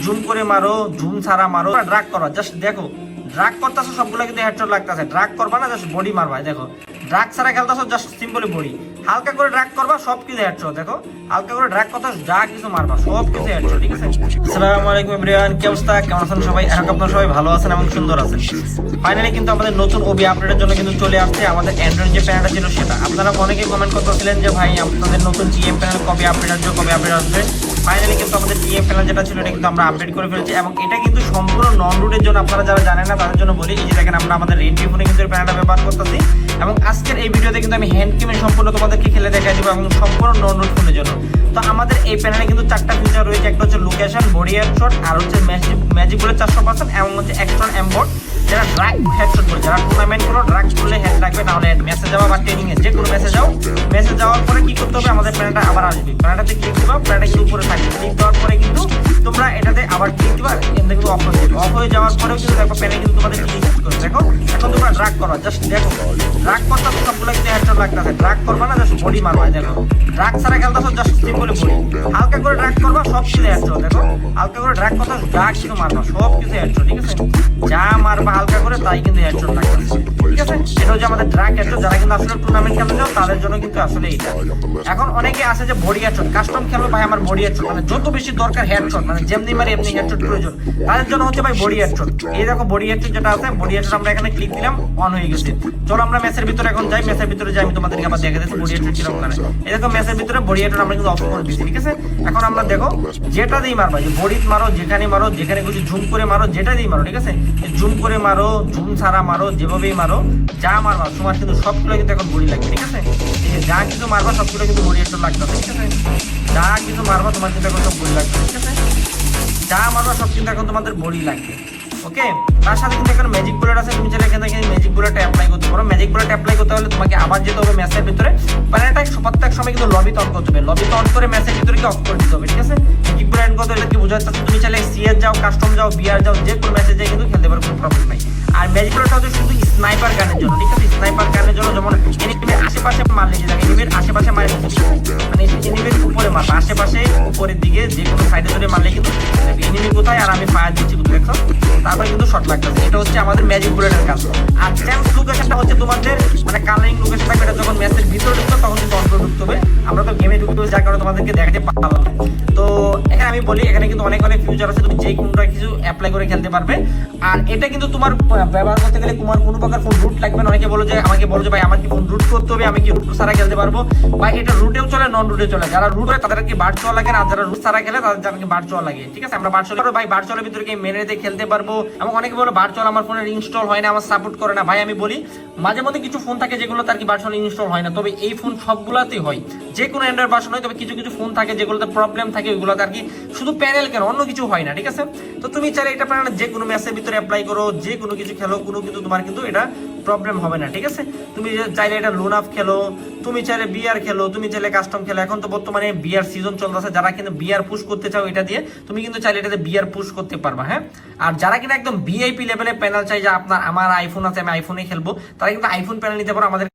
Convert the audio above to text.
Zoom করে মারো, zoom ছাড়া মারো, ড্রাগ করো, জাস্ট দেখো ড্রাগ করতেছো সবগুলো কিন্তু হেডশট লাগতেছে। ড্রাগ করবা না, জাস্ট বডি মারবা। দেখো ড্রাগ ছাড়া খেলতেছো, জাস্ট সিম্পলি বডি। হালকা করে ড্রাগ করবা, সব কিছু হেডশট। দেখো হালকা করে ড্রাগ করতেছো, যা কিছু মারবা সব কিছু হেডশট। ঠিক আছে, আসসালামু আলাইকুম এভরিওয়ান, কি অবস্থা, কেমন আছেন সবাই? এখন আপনারা সবাই ভালো আছেন এবং সুন্দর আছেন। ফাইনালি কিন্তু আমাদের নতুন ওবি আপডেটের জন্য কিন্তু চলে আসছে আমাদের অ্যান্ড্রয়েড যে প্যানেলটা ছিল সেটা। আপনারা অনেকেই কমেন্ট করতেছিলেন যে ভাই আপনাদের নতুন টিএম প্যানেল কবে আপডেট আসবে, কবে আপডেট আসবে। ফাইনালি কিন্তু আমাদের টিএম প্যানেল যেটা ছিল এটা কিন্তু আমরা আপডেট করে ফেলেছি এবং এটা কিন্তু সম্পূর্ণ নন রুটের জন্য। আপনারা যারা জানেন না তাদের জন্য বলি, এই যে দেখেন আমরা আমাদের রেডমি ফোনে কিন্তু প্যানেলটা ব্যবহার করতেছি এবং আজকের এই ভিডিওতে কিন্তু আমি হ্যান্ড গেমে সম্পূর্ণ তোমাদেরকে খেলে দেখাই দেবো এবং সম্পূর্ণ নন রুট ফোনের জন্য। তো আমাদের এই প্যানেলে কিন্তু চারটা ফিচার রয়েছে। একটা হচ্ছে লোকেশন, বডি হেডশট, আর হচ্ছে ম্যাজিক বুলেট 400% এবং হচ্ছে এক্সট্রা এমবোর্ড। যারা ড্রাগ হেডশট করে, যারা টুর্নামেন্ট করো ড্রাগ করলে হেড লাগবে, না হলে মেসেজ যাওয়া বা ট্রেনিং এ যে কোনো মেসেজ যাও, মেসেজ যাওয়ার পরে কি করতে হবে, আমাদের প্যানেলটা আবার আসবে। প্যানেলটাতে ক্লিক দিবা, প্যানেলটা কিন্তু উপরে থাকবে। ক্লিক দেওয়ার পরে কিন্তু তোমরা এটাতে আবার ক্লিক দিবা, এখান থেকে অফ হয়ে যাবে। অফ হয়ে যাওয়ার পরেও কিন্তু দেখো প্যানেল কিন্তু তোমাদের ক্লিক করবে। দেখো এখন তোমরা ড্রাগ করো, জাস্ট দেখো ড্রাগ করতে সবগুলো কিন্তু হেডশট লাগতেছে। ড্রাগ করবা না, জাস্ট বডি মারবা। দেখো ড্রাগ ছাড়া খেলতেছো, জাস্ট সিম্পলি বডি। হালকা করে ড্রাগ করবা, সব কিছু হেডশট। দেখো হালকা করে ড্রাগ করতে যা কিছু মারবা সব কিছু হেডশট। ঠিক আছে, যা মারবা হালকা করে তাই কিন্তু হেডশট লাগতেছে। ঠিক আছে, এটা হচ্ছে আমাদের ড্রাগ হেডশট। যারা কিন্তু আসলে টুর্নামেন্ট খেলতে যাও তাদের জন্য কিন্তু আসলে এটা। এখন অনেকে আছে যে বডি হেডশট কাস্টম খেলবে, ভাই আমার বডি হেডশট মানে যত বেশি দরকার হেডশট, মানে যেমনি মারি এমনি হেডশট প্রয়োজন, তাদের জন্য হচ্ছে ভাই বডি হেডশট। এই দেখো বডি হেডশট যেটা আছে, বডি হেডশট আমরা এখানে ক্লিক দিলাম, অন হয়ে গেছে। চলো আমরা ম্যাচের ভিতরে এখন যাই। ম্যাচের ভিতরে যাই, আমি তোমাদেরকে আবার দেখে দিচ্ছি বডি হেডশট কিরকম করে। এই দেখো ম্যাচের ভিতরে বডি হেডশট আমরা কিন্তু অফ করে দিচ্ছি। ঠিক আছে, এখন আমরা দেখো যেটা দিয়ে মারবা, যে বডি মারো, যেখানে মারো, যেখানে খুশি জুম করে মারো, যেটা দিয়ে মারো। ঠিক আছে, জুম করে মারো, জুম ছাড়া মারো, যেভাবেই মারো, যা মারবা তোমার কিন্তু সবগুলো কিন্তু এখন বডি লাগবে। ঠিক আছে, যা কিছু মারবা সবগুলো কিন্তু বডি হেডশট লাগবে। ঠিক আছে, যা কিছু মারবা তোমার কিন্তু এখন সব বডি লাগবে। ঠিক আছে, যা মারবা সব কিন্তু এখন তোমাদের বডি লাগবে। ওকে, তার সাথে কিন্তু এখন ম্যাজিক বুলেট আছে। তুমি চাইলে এখান থেকে ম্যাজিক বুলেট অ্যাপ্লাই করতে পারো। ম্যাজিক বুলেট অ্যাপ্লাই করতে হলে তোমাকে আবার যেতে হবে ম্যাচের ভিতরে। প্যানেলটা প্রত্যেক সময় কিন্তু লবিতে অন করতে হবে, লবিতে অন করে ম্যাচের ভিতরে কি অফ করে দিতে হবে। ঠিক আছে, ম্যাজিক বুলেট করতে হলে কি বোঝাতে, তুমি চাইলে সিএস যাও, কাস্টম যাও, বিআর যাও, যে কোনো ম্যাচে যাই কিন্তু খেলতে পারো, কোনো প্রবলেম নাই। আর ম্যাজিক বুলেটটা হচ্ছে শুধু স্নাইপার গানের জন্য। ঠিক আছে, স্নাইপার গানের জন্য, যেমন এনিমির আশেপাশে মারলে, যে এনিমির আশেপাশে মারে, মানে এনিমির উপরে মারবে, আশেপাশে উপরের দিকে যে কোনো সাইডে ধরে মারলে কিন্তু এনিমি কোথায় আর আমি ফায়ার দিচ্ছি দেখো, তারপরে কিন্তু শট লাগতেছে। এটা হচ্ছে আমাদের ম্যাজিক বুলেটের কাজ। আর চ্যাম্প লোকেশনটা হচ্ছে তোমাদের মানে কালারিং লোকেশন থাকবে, এটা যখন ম্যাচের ভিতরে ঢুকবে তখন কিন্তু অন্তর ঢুকতে হবে। আমরা তো গেমে ঢুকতে হবে, যার কারণে তোমাদেরকে দেখাতে পারলাম। তো এখানে আমি বলি, এখানে কিন্তু অনেক অনেক ফিউচার আছে, তুমি যে কোনটা কিছু অ্যাপ্লাই করে খেলতে পারবে। আর এটা কিন্তু তোমার ব্যবহার করতে গেলে তোমার কোনো প্রকার ফোন রুট লাগবে না। অনেকে বলো যে আমাকে বলো যে ভাই আমার কি ফোন রুট করতে হবে, আমি কি রুট ছাড়া খেলতে পারবো? ভাই এটা রুটেও চলে, নন রুটে চলে। যারা রুট হয় তাদের কি ভার্চুয়াল লাগে, আর যারা রুট ছাড়া খেলে তাদের যারা কি ভার্চুয়াল লাগে। ঠিক আছে, আমরা ভার্চুয়াল ভাই ভার্চুয়ালের ভিতরে কি মেনে খেলতে পারবো। এবং অনেকে বলো ভার্চুয়াল আমার ফোনে ইনস্টল হয় না, আমার সাপোর্ট করে না। ভাই আমি বলি মাঝে মধ্যে কিছু ফোন থাকে যেগুলো তার কি ভার্চুয়াল ইনস্টল হয় না, তবে এই ফোন সবগুলাতেই হয়। যে কোনো অ্যান্ড্রয়েড ভার্সন হয়, তবে কিছু কিছু ফোন থাকে যেগুলোতে প্রবলেম থাকে, ওইগুলোতে আর কি শুধু প্যানেল কেন অন্য কিছু হয় না। ঠিক আছে, তো তুমি চাইলে এটা প্যানেল যে কোনো ম্যাচের ভিতরে অ্যাপ্লাই করো, যে কোনো কিছু খেলো, কোনো কিন্তু তোমার কিন্তু এটা প্রবলেম হবে না। ঠিক আছে, তুমি চাইলে এটা লোন আপ খেলো, তুমি চাইলে বিআর খেলো, তুমি চাইলে কাস্টম খেলো। এখন তো বর্তমানে বিআর সিজন চলতেছে, যারা কিন্তু বিআর পুশ করতে চাও এটা দিয়ে তুমি কিন্তু চাইলে এটাতে বিআর পুশ করতে পারবা। হ্যাঁ, আর যারা কিনা একদম ভিআইপি লেভেলে প্যানেল চাই, যে আমার আইফোন আছে, আমি আইফোনে খেলবো, তারা কিন্তু আইফোন প্যানেল নিতে পারো। আমাদের